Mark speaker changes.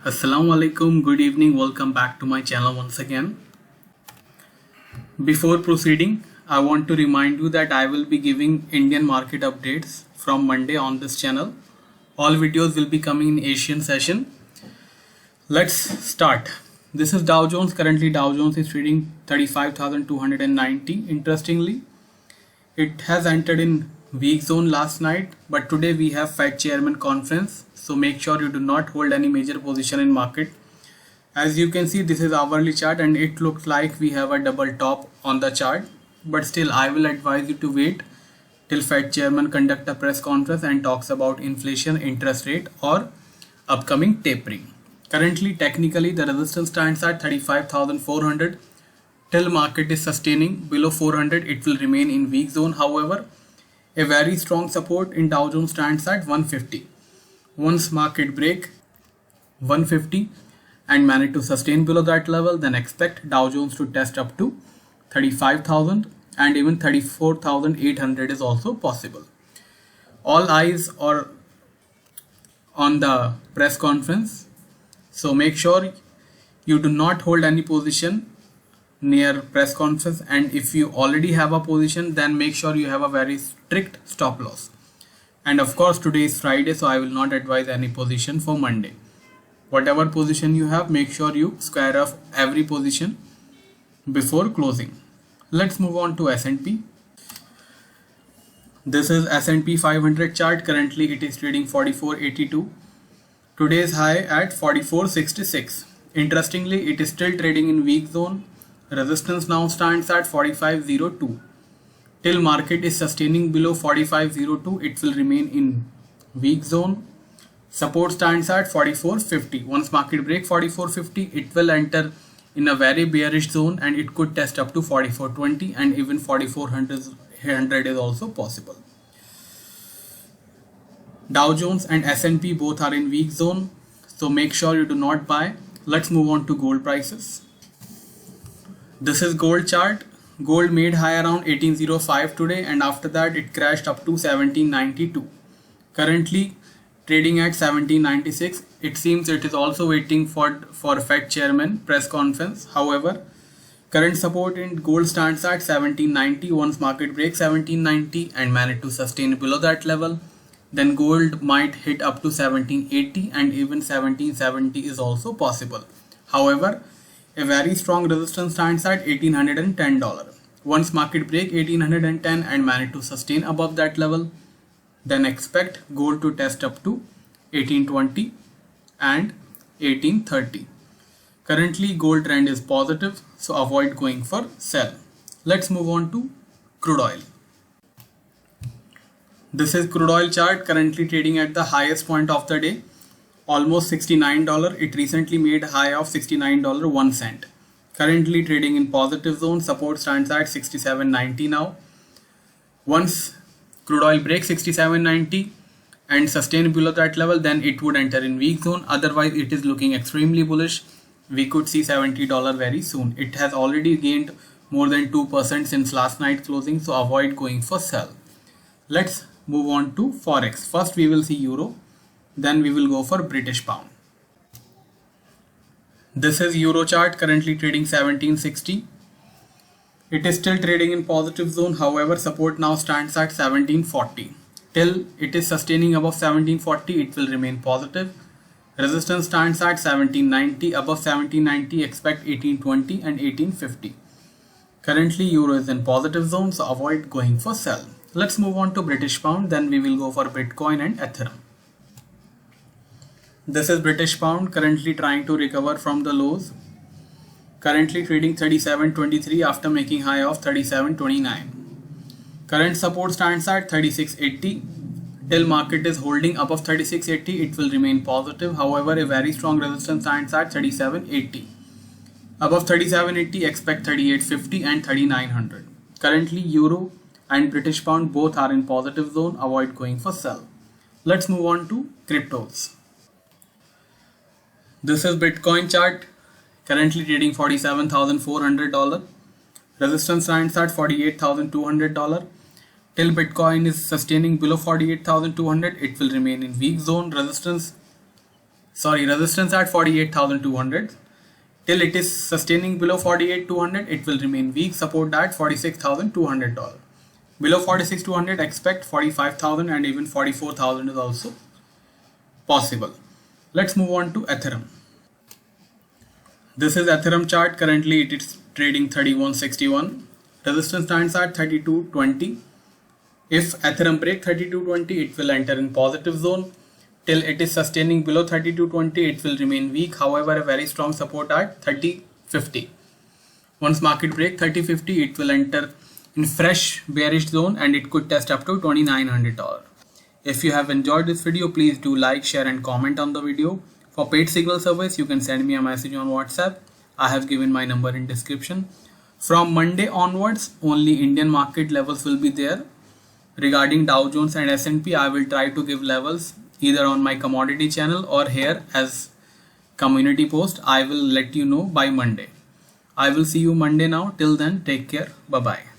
Speaker 1: Assalamu alaikum, good evening, welcome back to my channel once again. Before proceeding, I want to remind you that I will be giving Indian market updates from Monday on this channel. All videos will be coming in Asian session. Let's start. This is Dow Jones. Currently Dow Jones is trading 35,290. Interestingly, it has entered in weak zone last night, but today we have Fed chairman conference, so make sure you do not hold any major position in market. As you can see, this is hourly chart and it looks like we have a double top on the chart, but still I will advise you to wait till Fed chairman conduct a press conference and talks about inflation, interest rate or upcoming tapering. Currently technically the resistance stands at 35,400. Till market is sustaining below 400, it will remain in weak zone. However, a very strong support in Dow Jones stands at 150. Once market break 150 and manage to sustain below that level, then expect Dow Jones to test up to 35,000 and even 34,800 is also possible. All eyes are on the press conference, so make sure you do not hold any position near press conference, and if you already have a position, then make sure you have a very strict stop loss. And of course today is Friday, so I will not advise any position for Monday. Whatever position you have, make sure you square off every position before closing. Let's move on to S&P. This is S&P 500 chart. Currently it is trading 4482. Today's high at 4466. Interestingly, it is still trading in weak zone. Resistance now stands at 4502. Till market is sustaining below 4502, it will remain in weak zone. Support stands at 4450. Once market break 4450, it will enter in a very bearish zone and it could test up to 4420 and even 4400 is also possible. Dow Jones and S&P both are in weak zone, so make sure you do not buy. Let's move on to gold prices. This is gold chart. Gold made high around 1805 today and after that it crashed up to 1792. Currently trading at 1796. It seems it is also waiting for Fed chairman press conference. However, current support in gold stands at 1790. Once market breaks 1790 and manage to sustain below that level, then gold might hit up to 1780 and even 1770 is also possible. However, a very strong resistance stands at $1,810. Once market break 1810 and manage to sustain above that level, then expect gold to test up to 1820 and 1830. Currently gold trend is positive, so avoid going for sell. Let's move on to crude oil. This is crude oil chart, currently trading at the highest point of the day, almost $69. It recently made a high of $69.01. Currently trading in positive zone. Support stands at 67.90 now. Once crude oil breaks 67.90 and sustain below that level, then it would enter in weak zone. Otherwise it is looking extremely bullish. We could see $70 very soon. It has already gained more than 2% since last night closing, so avoid going for sell. Let's move on to Forex. First we will see Euro, then we will go for British Pound. This is Euro chart, currently trading 1760. It is still trading in positive zone. However, support now stands at 1740. Till it is sustaining above 1740, it will remain positive. Resistance stands at 1790. Above 1790, expect 1820 and 1850. Currently Euro is in positive zone, so avoid going for sell. Let's move on to British Pound, then we will go for Bitcoin and Ethereum. This is British Pound, currently trying to recover from the lows. Currently trading 37.23 after making high of 37.29. Current support stands at 36.80. Till market is holding above 36.80, it will remain positive. However, a very strong resistance stands at 37.80. Above 37.80, expect 38.50 and 3900. Currently Euro and British Pound both are in positive zone. Avoid going for sell. Let's move on to cryptos. This is Bitcoin chart, currently trading $47,400. Resistance stands at $48,200. Till Bitcoin is sustaining below 48,200, it will remain in weak zone. Resistance resistance at 48,200. Till it is sustaining below 48,200, it will remain weak. Support at $46,200. Below 46,200, expect 45,000 and even 44,000 is also possible. Let's move on to Ethereum. This is Ethereum chart. Currently it is trading 3161. Resistance stands at 3220. If Ethereum break 3220, it will enter in positive zone. Till it is sustaining below 3220, it will remain weak. However, a very strong support at 3050. Once market break 3050, it will enter in fresh bearish zone and it could test up to $2,900. If you have enjoyed this video, please do like, share and comment on the video. For paid signal service, you can send me a message on WhatsApp. I have given my number in description. From Monday onwards, only Indian market levels will be there. Regarding Dow Jones and S&P, I will try to give levels either on my commodity channel or here as community post. I will let you know by Monday. I will see you Monday now. Till then, take care. Bye bye.